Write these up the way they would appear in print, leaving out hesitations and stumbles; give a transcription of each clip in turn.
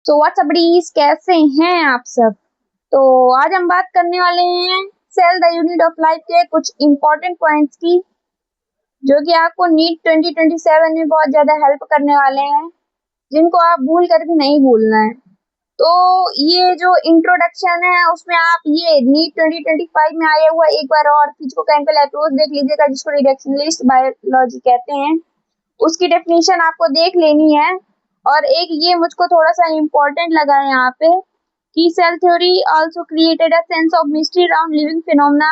तो what's up buddies, कैसे हैं आप सब। तो आज हम बात करने वाले हैं cell the unit of life के कुछ इंपॉर्टेंट पॉइंट्स की, जो कि आपको नीट 2027 में बहुत ज्यादा हेल्प करने वाले हैं, जिनको आप भूल कर भी नहीं भूलना है। तो ये जो इंट्रोडक्शन है उसमें आप ये नीट 2025 में आया हुआ एक बार और फिजिकोकेमिकल अप्रोच देख लीजिएगा, जिसको रिडक्शनलिस्ट बायोलॉजी कहते हैं। उसकी डेफिनेशन आपको देख लेनी है। और एक ये मुझको थोड़ा सा इम्पोर्टेंट लगा है यहाँ पे कि cell theory also created a sense of mystery around living phenomena,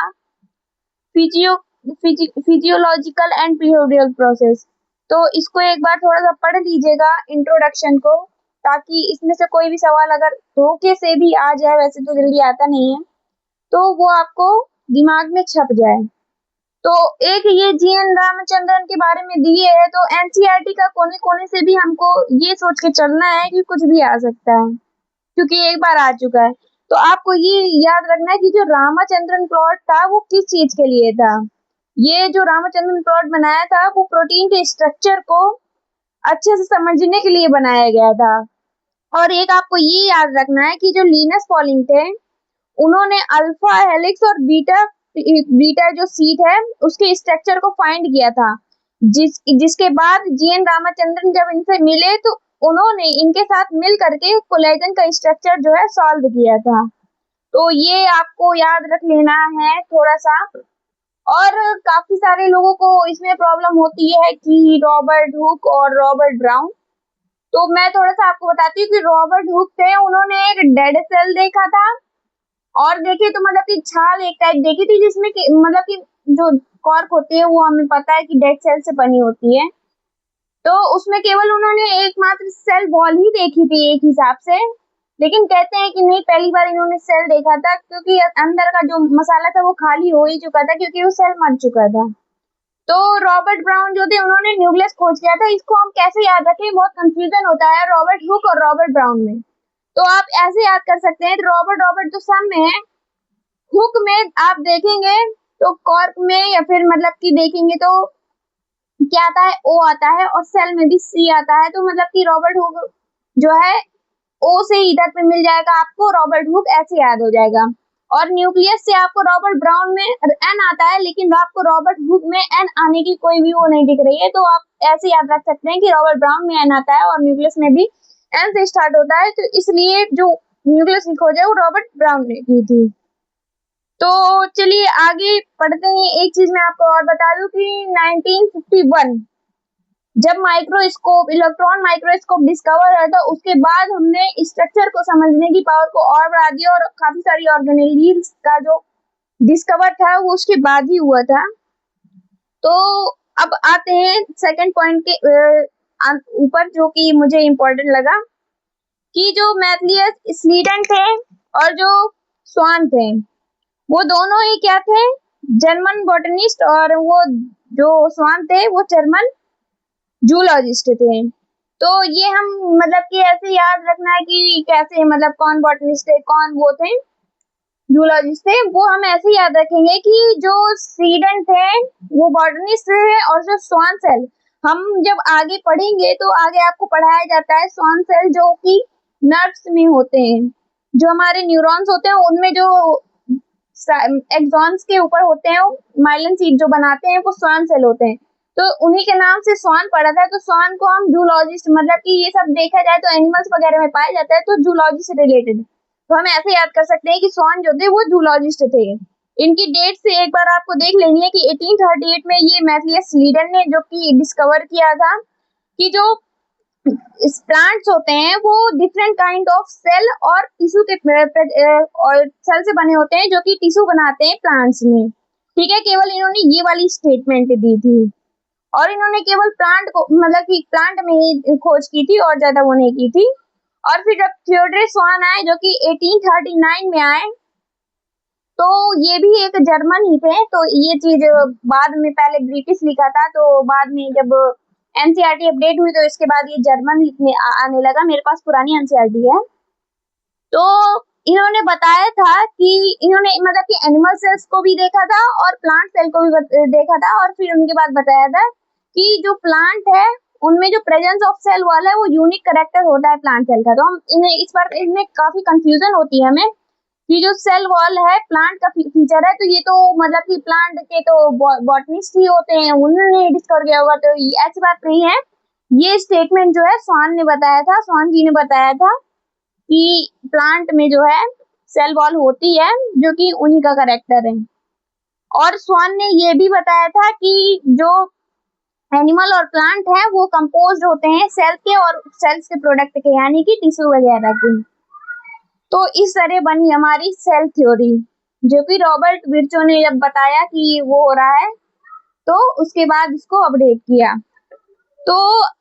physiological and behavioural process. तो इसको एक बार थोड़ा सा पढ़ लीजिएगा इंट्रोडक्शन को, ताकि इसमें से कोई भी सवाल अगर धोखे से भी आ जाए, वैसे तो जल्दी आता नहीं है, तो वो आपको दिमाग में छप जाए। तो एक ये जीएन रामचंद्रन के बारे में दिए है, तो एनसीईआरटी का कोने कोने से भी हमको ये सोच के चलना है कि कुछ भी आ सकता है, क्योंकि एक बार आ चुका है। तो आपको ये याद रखना है कि जो रामचंद्रन प्लॉट था वो किस चीज के लिए था। ये जो रामचंद्रन प्लॉट बनाया था वो प्रोटीन के स्ट्रक्चर को अच्छे से समझने के लिए बनाया गया था। और एक आपको ये याद रखना है कि जो लिनस पॉलिंग थे, उन्होंने अल्फा हेलिक्स और बीटा बीटा जो सीट है उसके स्ट्रक्चर को फाइंड किया था, जिसके बाद जीएन रामचंद्रन जब इनसे मिले तो उन्होंने इनके साथ मिल करके कोलेजन का स्ट्रक्चर जो है सॉल्व किया था। तो ये आपको याद रख लेना है थोड़ा सा। और काफी सारे लोगों को इसमें प्रॉब्लम होती है कि रॉबर्ट हुक और रॉबर्ट ब्राउन। तो मैं थोड़ा सा आपको बताती हूँ कि रॉबर्ट हुक थे, उन्होंने एक डेड सेल देखा था, और देखिए तो मतलब कि छाल एक टाइप देखी थी, जिसमें कि मतलब कि जो कॉर्क होती है वो हमें पता है कि डेड सेल से बनी होती है। तो उसमें केवल उन्होंने एकमात्र सेल वॉल ही देखी थी एक हिसाब से, लेकिन कहते हैं कि नहीं, पहली बार इन्होंने सेल देखा था, क्योंकि अंदर का जो मसाला था वो खाली हो ही चुका था, क्योंकि वो सेल मर चुका था। तो रॉबर्ट ब्राउन जो थे उन्होंने न्यूक्लियस खोज किया था। इसको हम कैसे याद रखें, बहुत कंफ्यूजन होता है रॉबर्ट हुक और रॉबर्ट ब्राउन में। तो आप ऐसे याद कर सकते हैं, रॉबर्ट रॉबर्ट तो सम में है, हुक में आप देखेंगे तो कॉर्क में या फिर मतलब कि देखेंगे तो क्या आता है, ओ आता है, और सेल में भी सी आता है। तो मतलब कि रॉबर्ट हुक जो है ओ से इधर पे मिल जाएगा आपको, रॉबर्ट हुक ऐसे याद हो जाएगा। और न्यूक्लियस से आपको रॉबर्ट ब्राउन में एन आता है, लेकिन आपको रॉबर्ट हुक में एन आने की कोई भी वो नहीं दिख रही है। तो आप ऐसे याद रख सकते हैं कि रॉबर्ट ब्राउन में एन आता है और न्यूक्लियस में भी एन से स्टार्ट होता है। तो इसलिए जो न्यूक्लियस की खोज है वो रॉबर्ट ब्राउन ने की थी। तो चलिए आगे पढ़ते हैं। एक चीज मैं आपको और बता दूं कि 1951 जब माइक्रोस्कोप, इलेक्ट्रॉन माइक्रोस्कोप डिस्कवर हुआ था, उसके बाद हमने स्ट्रक्चर को समझने की पावर को और बढ़ा दिया, और काफी सारी ऑर्गेनेल्स का जो डिस्कवर था वो उसके बाद ही हुआ था। तो अब आते हैं सेकंड पॉइंट के ऊपर, जो कि मुझे इम्पोर्टेंट लगा, कि जो मैथियस स्लीडन थे और जो स्वान थे, वो दोनों ही क्या थे, जर्मन बॉटनिस्ट, और वो जो स्वान थे वो जर्मन जूलॉजिस्ट थे। तो ये हम मतलब कि ऐसे याद रखना है कि कैसे, मतलब कौन बॉटनिस्ट थे, कौन वो थे जूलॉजिस्ट थे, वो हम ऐसे याद रखेंगे कि जो सीडन थे वो बॉटनिस्ट थे, और जो स्वान सेल हम जब आगे पढ़ेंगे तो आगे आपको पढ़ाया जाता है स्वान सेल जो कि नर्व्स में होते हैं। जो हमारे न्यूरॉन्स होते हैं उनमें जो एक्सॉन्स के ऊपर होते हैं, माइलिन शीट जो बनाते हैं वो स्वान सेल होते हैं। तो उन्हीं के नाम से स्वान पड़ा था। तो स्वान को हम जूलॉजिस्ट, मतलब कि ये सब देखा जाए तो एनिमल्स वगैरह में पाया जाता है, तो जूलॉजी से रिलेटेड। तो हम ऐसे याद कर सकते हैं कि स्वान जो थे वो जूलॉजिस्ट थे। इनकी डेट से एक बार आपको देख लेनी है कि 1838 में ये मैथियस स्लीडन ने जो कि डिस्कवर किया था कि जो प्लांट्स होते हैं वो डिफरेंट काइंड ऑफ सेल और टिश्यू के और सेल से बने होते हैं, जो कि टिश्यू बनाते हैं प्लांट्स में। ठीक है, केवल इन्होंने ये वाली स्टेटमेंट दी थी, और इन्होंने केवल प्लांट को, मतलब कि प्लांट में ही खोज की थी, और ज्यादा वो नहीं की थी। और फिर जब थियोडोर स्वान आए जो कि 1839 में आए, तो ये भी एक जर्मन ही थे। तो ये चीज बाद में, पहले ब्रिटिश लिखा था, तो बाद में जब एनसीईआरटी अपडेट हुई तो इसके बाद ये जर्मन लिखने आने लगा। मेरे पास पुरानी एनसीईआरटी है। तो इन्होंने बताया था कि इन्होंने मतलब कि एनिमल सेल्स को भी देखा था और प्लांट सेल को भी देखा था, और फिर उनके बाद बताया था कि जो प्लांट है उनमें जो प्रेजेंस ऑफ सेल वॉल है वो यूनिक कैरेक्टर होता है प्लांट सेल का। तो हम इन्हें इस बार इनमें काफी कंफ्यूजन होती है हमें कि जो सेल वॉल है प्लांट का फीचर है, तो ये तो मतलब कि प्लांट के तो बॉटनिस्ट ही होते हैं, उन्होंने डिस्कवर किया होगा, तो ये ऐसी बात नहीं है। ये स्टेटमेंट जो है स्वान ने बताया था, स्वान जी ने बताया था कि प्लांट में जो है सेल वॉल होती है, जो कि उन्हीं का कैरेक्टर है। और स्वान ने ये भी बताया था कि जो एनिमल और प्लांट है वो कंपोज्ड होते हैं सेल के और सेल्स के प्रोडक्ट के, यानी कि टिश्यू वगैरह के। तो इस तरह बनी हमारी सेल थ्योरी, जो कि रॉबर्ट विर्चो ने जब बताया कि वो हो रहा है, तो उसके बाद इसको अपडेट किया। तो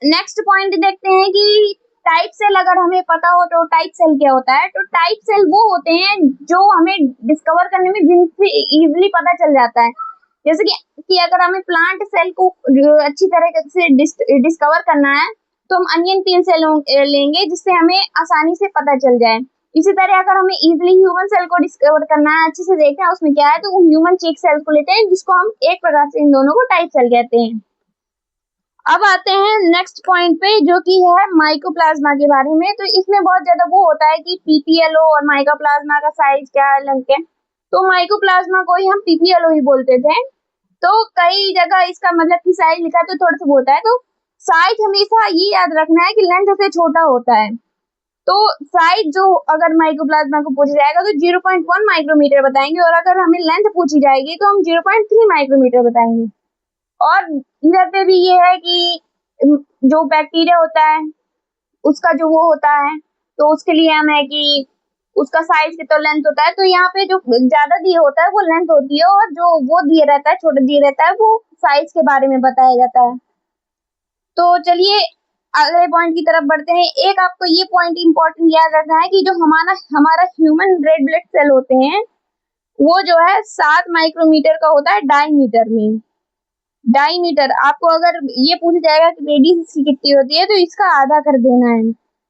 नेक्स्ट पॉइंट देखते हैं कि टाइप सेल अगर हमें पता हो तो टाइप सेल क्या होता है। तो टाइप सेल वो होते हैं जो हमें डिस्कवर करने में जिनसे इजीली पता चल जाता है। जैसे कि अगर हमें प्लांट सेल को अच्छी तरह से डिस्कवर करना है तो हम अनियन पील सेल लेंगे, जिससे हमें आसानी से पता चल जाए। इसी तरह अगर हमें इजीली ह्यूमन सेल को डिस्कवर करना है, अच्छे से देखना है उसमें क्या है, तो ह्यूमन चीक सेल को लेते हैं, जिसको हम एक प्रकार से इन दोनों को टाइप सेल कहते हैं। अब आते हैं नेक्स्ट पॉइंट पे, जो कि है माइकोप्लाज्मा के बारे में। तो इसमें बहुत ज्यादा वो होता है कि पीपीएलओ और माइकोप्लाज्मा का साइज क्या है, लिंक है। तो माइकोप्लाज्मा को ही हम पीपीएलओ ही बोलते थे। तो कई जगह इसका मतलब कि साइज लिखा तो थोड़ा सा होता है। तो साइज हमेशा ये याद रखना है कि लेंथ से छोटा होता है। तो साइज जो अगर माइकोप्लाज्मा को पूछा जाएगा तो 0.1 माइक्रोमीटर बताएंगे, और अगर हमें लेंथ पूछी जाएगी तो हम 0.3 माइक्रोमीटर बताएंगे। और इधर पे भी ये है कि जो बैक्टीरिया होता है उसका जो वो होता है, तो उसके लिए हम है कि उसका साइज कितना लेंथ होता है। तो यहाँ पे जो ज्यादा दिए होता है वो लेंथ होती है, और जो वो दिए रहता है छोटा दिए रहता है वो साइज के बारे में बताया जाता है। तो चलिए अगले पॉइंट की तरफ बढ़ते हैं। एक आपको ये पॉइंट इंपॉर्टेंट याद रखना है कि जो हमारा ह्यूमन रेड ब्लड सेल होते हैं वो जो है 7 माइक्रोमीटर का होता है डायमीटर में। डायमीटर आपको अगर ये पूछा जाएगा कि रेडियस इसकी कितनी होती है, तो इसका आधा कर देना है।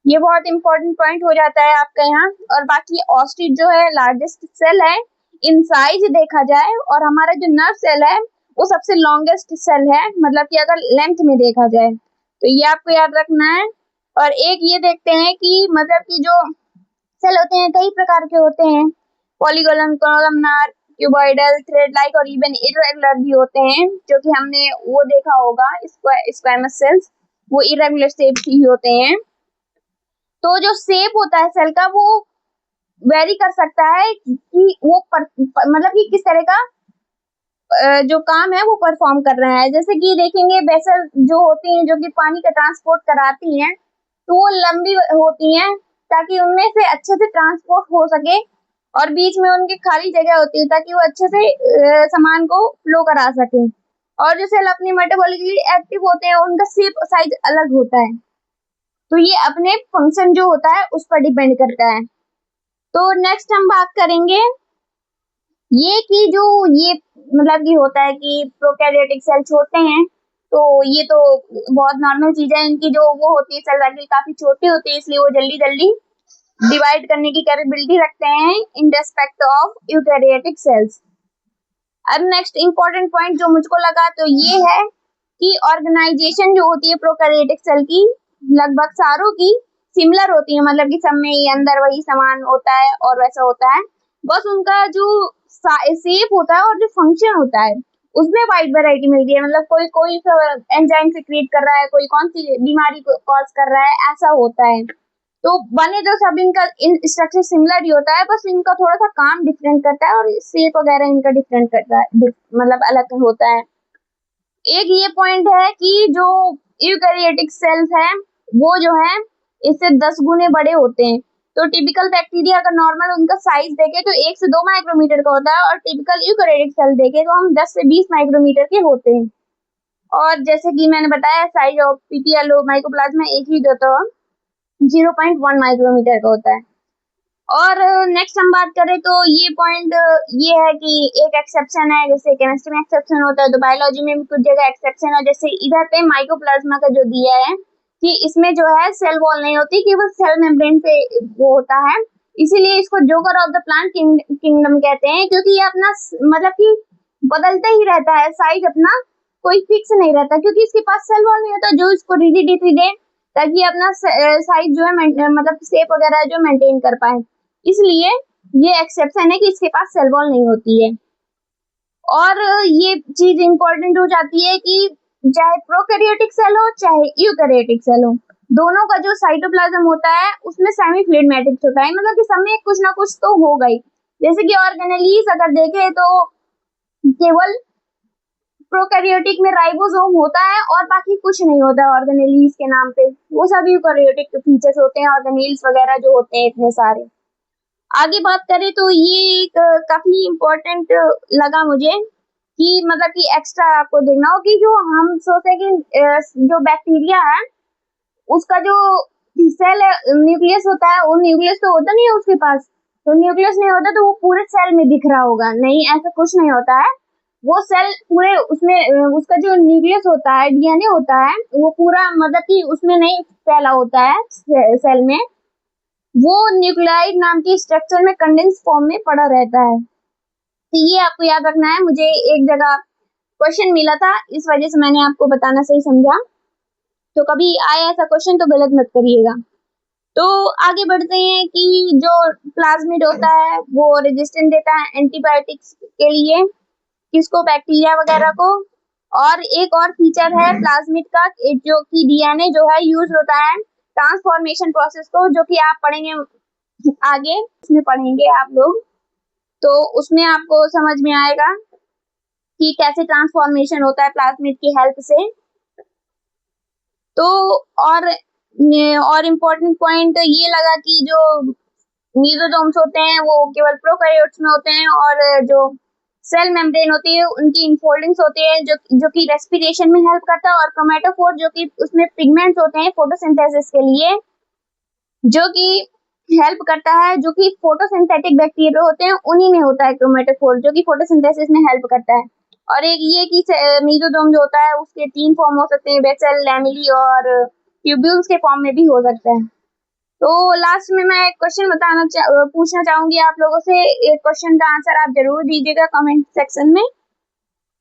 ये बहुत इंपॉर्टेंट पॉइंट हो जाता है आपका यहाँ। और बाकी ऑस्ट्रिच जो है लार्जेस्ट सेल है इन साइज देखा जाए, और हमारा जो नर्व सेल है वो सबसे लॉन्गेस्ट सेल है, मतलब कि अगर लेंथ में देखा जाए, तो ये आपको याद रखना है। और एक ये देखते हैं कि मतलब कि जो सेल होते हैं कई प्रकार के होते हैं, polygonal, columnar, cuboidal, thread like और इवन इरेगुलर भी होते हैं, जो कि हमने वो देखा होगा स्क्वैमस सेल्स, वो इरेगुलर शेप ही होते हैं। तो जो शेप होता है सेल का वो वेरी कर सकता है कि वो मतलब कि किस तरह का जो काम है वो परफॉर्म कर रहा है। जैसे कि देखेंगे वेसल जो होती हैं जो कि पानी का ट्रांसपोर्ट कराती हैं, तो वो लंबी होती हैं ताकि उनमें से अच्छे से ट्रांसपोर्ट हो सके, और बीच में उनकी खाली जगह होती है ताकि वो अच्छे से सामान को फ्लो करा सके। और जो सेल अपने मेटाबॉलिकली एक्टिव होते हैं उनका शेप साइज अलग होता है। तो ये अपने फंक्शन जो होता है उस पर डिपेंड करता है। तो नेक्स्ट हम बात करेंगे ये कि जो ये मतलब कि होता है कि प्रोकैरियोटिक सेल्स होते हैं, तो ये तो बहुत नॉर्मल चीज है। इनकी जो वो होती है सेल साइकिल काफी छोटी होती है, इसलिए वो जल्दी जल्दी डिवाइड करने की कैपेबिलिटी रखते हैं in respect of eukaryotic cells. अब नेक्स्ट इंपॉर्टेंट पॉइंट जो मुझको लगा तो ये है कि ऑर्गेनाइजेशन जो होती है प्रोकैरियोटिक सेल की लगभग सारों की सिमिलर होती है, मतलब कि सब में ये अंदर वही सामान होता है और वैसा होता है, बस उनका जो शेप होता है और जो फंक्शन होता है उसमें वाइड वैरायटी मिलती है। मतलब कोई एंजाइम सिक्रीट कर रहा है, कोई कौन सी बीमारी को कॉज कर रहा है, ऐसा होता है। तो बने तो सब इनका स्ट्रक्चर सिमिलर ही होता है, बस इनका थोड़ा सा काम डिफरेंट करता है और शेप वगैरह इनका डिफरेंट करता है, मतलब अलग होता है। एक ये पॉइंट है कि जो यूकैरियोटिक सेल्स हैं वो जो है इससे 10 गुने बड़े होते हैं। तो टिपिकल बैक्टीरिया अगर नॉर्मल उनका साइज देखे तो 1 से 2 माइक्रोमीटर का होता है, और टिपिकल यूकैरियोटिक सेल देखे तो हम 10 से 20 माइक्रोमीटर के होते हैं। और जैसे कि मैंने बताया साइज ऑफ पीपीएलओ माइकोप्लाज्मा एक ही जो तो 0.1 माइक्रोमीटर का होता है। और नेक्स्ट हम बात करें तो ये पॉइंट ये है कि एक एक्सेप्शन है, जैसे केमिस्ट्री में एक्सेप्शन होता है तो बायोलॉजी में भी कुछ जगह एक्सेप्शन है। जैसे इधर पे माइकोप्लाज्मा का जो दिया है कि इसमें जो है सेल वॉल नहीं होती, केवल सेल मेम्ब्रेन पे वो होता है, इसीलिए इसको joker of the plant kingdom कहते हैं, क्योंकि ये अपना मतलब कि बदलते ही रहता है साइज अपना कोई फिक्स नहीं रहता, क्योंकि इसके पास सेल वॉल नहीं होता जो इसको रिजिडिटी दे, ताकि अपना साइज जो है मतलब शेप वगैरह जो मेंटेन कर पाए। इसलिए ये एक्सेप्शन है कि इसके पास सेल वॉल नहीं होती है। और ये चीज इंपॉर्टेंट हो जाती है कि चाहे प्रोकैरियोटिक सेल हो चाहे यूकैरियोटिक सेल हो, दोनों का जो साइटोप्लाज्म होता है उसमें सेमी फ्लूइड मैट्रिक्स होता है, मतलब कि सब में कुछ ना कुछ तो होगा ही। जैसे कि ऑर्गेनेलीज अगर देखें तो केवल प्रोकैरियोटिक में राइबोसोम होता है और बाकी कुछ नहीं होता है ऑर्गेनेलीज के नाम पे। वो सब यूकैरियोटिक फीचर्स होते हैं, ऑर्गेनेल्स वगैरह जो होते हैं इतने सारे। आगे बात करें तो ये एक काफी इम्पोर्टेंट लगा मुझे कि मतलब कि एक्स्ट्रा आपको देखना हो कि जो हम सोचते हैं कि जो बैक्टीरिया है उसका जो सेल न्यूक्लियस होता है, वो न्यूक्लियस तो होता नहीं है उसके पास, तो न्यूक्लियस नहीं होता तो वो पूरे सेल में दिख रहा होगा। नहीं, ऐसा कुछ नहीं होता है। वो सेल पूरे उसमें उसका जो न्यूक्लियस होता है, डीएनए होता है, वो पूरा मतलब कि उसमें नहीं फैला होता है सेल में, वो न्यूक्लियाइड नाम की स्ट्रक्चर में कंडेंस फॉर्म में पड़ा रहता है। तो ये आपको याद रखना है। मुझे एक जगह क्वेश्चन मिला था, इस वजह से मैंने आपको बताना सही समझा। तो कभी आए ऐसा क्वेश्चन तो गलत मत करिएगा। तो आगे बढ़ते हैं कि जो प्लाज्मिड होता है वो रेजिस्टेंट देता है एंटीबायोटिक्स के लिए, किसको, बैक्टीरिया वगैरह को। और एक और फीचर है प्लाज्मिड का, जो कि डीएनए जो है यूज होता है ट्रांसफॉर्मेशन प्रोसेस को, जो कि आप पढ़ेंगे आगे, उसमें पढ़ेंगे आप लोग, तो उसमें आपको समझ में आएगा कि कैसे ट्रांसफॉर्मेशन होता है प्लाज्मिड की हेल्प से। तो और इम्पोर्टेंट पॉइंट ये लगा कि जो मीजोसोम्स होते हैं वो केवल प्रोकैरियोट्स में होते हैं, और जो सेल मेम्ब्रेन होती है उनकी इनफोल्डिंग्स होती है जो कि रेस्पिरेशन में हेल्प करता है, और क्रोमेटोफोर जो कि उसमें पिगमेंट्स होते हैं फोटोसिंथेसिस के लिए, जो कि हेल्प करता है, जो कि फोटोसिंथेटिक बैक्टीरिया होते हैं उन्हीं में होता है क्रोमेटोफोर, जो कि फोटोसिंथेसिस में हेल्प करता है। और एक ये कि मीजोसोम जो होता है उसके 3 फॉर्म हो सकते हैं, बेसल, लैमेली और ट्यूब्यूल्स के फॉर्म में भी हो सकता है। तो लास्ट में मैं एक क्वेश्चन पूछना चाहूंगी आप लोगों से। एक क्वेश्चन का आंसर आप जरूर दीजिएगा कमेंट सेक्शन में।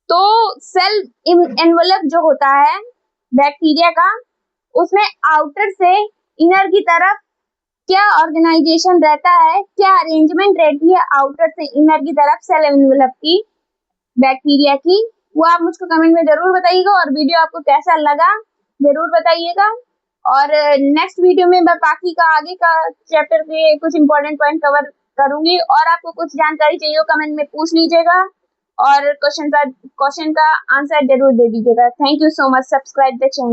तो सेल एनवलप जो होता है बैक्टीरिया का, उसमें आउटर से इनर की तरफ क्या ऑर्गेनाइजेशन रहता है, क्या अरेंजमेंट रहती है आउटर से इनर की तरफ सेल एनवलप की, बैक्टीरिया की, वो आप मुझको कमेंट में जरूर बताइएगा। और वीडियो आपको कैसा लगा जरूर बताइएगा। और नेक्स्ट वीडियो में मैं बाकी का आगे का चैप्टर के कुछ इंपॉर्टेंट पॉइंट कवर करूंगी, और आपको कुछ जानकारी चाहिए हो कमेंट में पूछ लीजिएगा, और क्वेश्चन का आंसर जरूर दे दीजिएगा। Thank you so much. Subscribe the channel.